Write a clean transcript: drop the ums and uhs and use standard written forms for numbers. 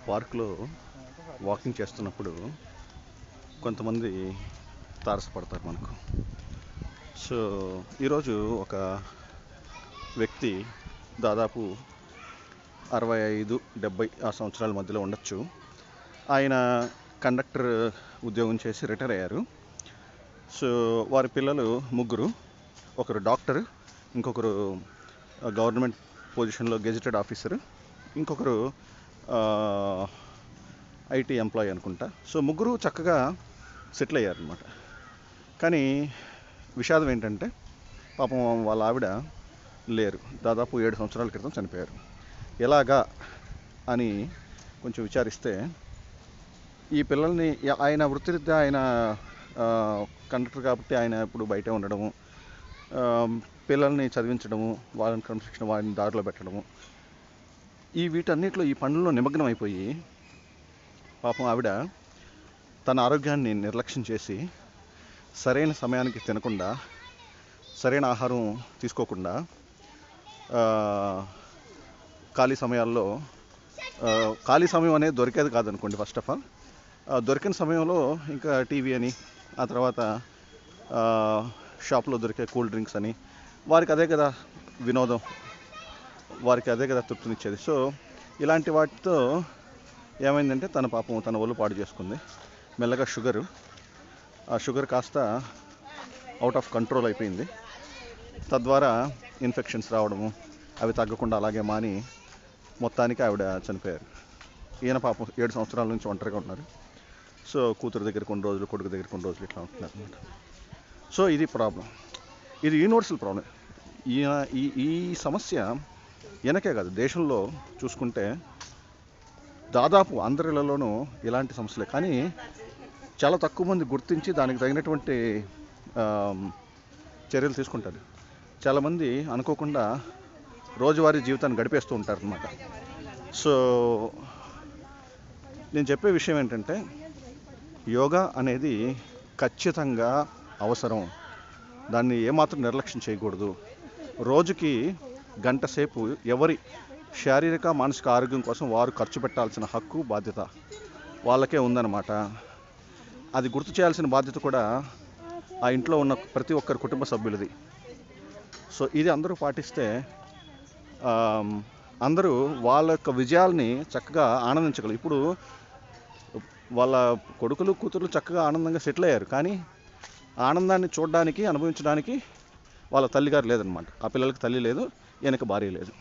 పార్క్లో వాకింగ్ చేస్తున్నప్పుడు కొంతమంది తారసపడతారు మనకు. సో ఈరోజు ఒక వ్యక్తి దాదాపు 65-70 ఆ సంవత్సరాల మధ్యలో ఉండొచ్చు. ఆయన కండక్టర్ ఉద్యోగం చేసి రిటైర్ అయ్యారు. సో వారి పిల్లలు ముగ్గురు, ఒకరు డాక్టర్, ఇంకొకరు గవర్నమెంట్ పొజిషన్లో గెజిటెడ్ ఆఫీసర్, ఇంకొకరు ఐటీ ఎంప్లాయీ అనుకుంటా. సో ముగ్గురు చక్కగా సెటిల్ అయ్యారనమాట. కానీ విషాదం ఏంటంటే పాపం వాళ్ళ ఆవిడ లేరు, దాదాపు 7 సంవత్సరాల క్రితం చనిపోయారు. ఎలాగా అని కొంచెం విచారిస్తే ఈ పిల్లల్ని ఆయన వృత్తిరీత్యా ఆయన కండక్టర్ కాబట్టి ఆయన ఇప్పుడు బయటే ఉండడము, పిల్లల్ని చదివించడము, వాళ్ళని క్రమశిక్షణ వారిని దారిలో పెట్టడము, వీటన్నిటిలో ఈ పనుల్లో నిమగ్నం అయిపోయి పాపం ఆవిడ తన ఆరోగ్యాన్ని నిర్లక్ష్యం చేసి సరైన సమయానికి తినకుండా, సరైన ఆహారం తీసుకోకుండా ఖాళీ సమయాల్లో, ఖాళీ సమయం అనేది దొరికేది కాదనుకోండి. ఫస్ట్ ఆఫ్ ఆల్ దొరికిన సమయంలో ఇంకా టీవీ అని, ఆ తర్వాత షాప్లో దొరికే కూల్ డ్రింక్స్ అని, వారికి అదే కదా వినోదం, వారికి అదే కదా తృప్తినిచ్చేది. సో ఇలాంటి వాటితో ఏమైందంటే తన ఒళ్ళు పాడు చేసుకుంది. మెల్లగా ఆ షుగర్ కాస్త అవుట్ ఆఫ్ కంట్రోల్ అయిపోయింది. తద్వారా ఇన్ఫెక్షన్స్ రావడము, అవి తగ్గకుండా అలాగే మాని మొత్తానికి ఆవిడ చనిపోయారు. ఈయన పాపం 7 సంవత్సరాల నుంచి ఒంటరిగా ఉన్నారు. సో కూతురు దగ్గర కొన్ని రోజులు, కొడుకు దగ్గర కొన్ని రోజులు ఇట్లా ఉంటున్నారు అనమాట. సో ఇది ప్రాబ్లం, ఇది యూనివర్సల్ ప్రాబ్లం. ఈ సమస్య వెనకే కాదు, దేశంలో చూసుకుంటే దాదాపు అందరిలోనూ ఇలాంటి సమస్యలే. కానీ చాలా తక్కువ మంది గుర్తించి దానికి తగినటువంటి చర్యలు తీసుకుంటారు. చాలామంది అనుకోకుండా రోజువారీ జీవితాన్ని గడిపేస్తూ ఉంటారు అన్నమాట. సో నేను చెప్పే విషయం ఏంటంటే యోగా అనేది ఖచ్చితంగా అవసరం. దాన్ని ఏమాత్రం నిర్లక్ష్యం చేయకూడదు. రోజుకి గంట సేపు ఎవరి శారీరక మానసిక ఆరోగ్యం కోసం వారు ఖర్చు పెట్టాల్సిన హక్కు, బాధ్యత వాళ్ళకే ఉందన్నమాట. అది గుర్తు చేయాల్సిన బాధ్యత కూడా ఆ ఇంట్లో ఉన్న ప్రతి ఒక్కరి కుటుంబ సభ్యులది. సో ఇది అందరూ పాటిస్తే అందరూ వాళ్ళ యొక్క విజయాల్ని చక్కగా ఆనందించగలరు. ఇప్పుడు వాళ్ళ కొడుకులు, కూతురు చక్కగా ఆనందంగా సెటిల్ అయ్యారు. కానీ ఆనందాన్ని చూడడానికి, అనుభవించడానికి వాళ్ళ తల్లిగారు లేదనమాట. ఆ పిల్లలకి తల్లి లేదు, ఈయనకి భార్య లేదు.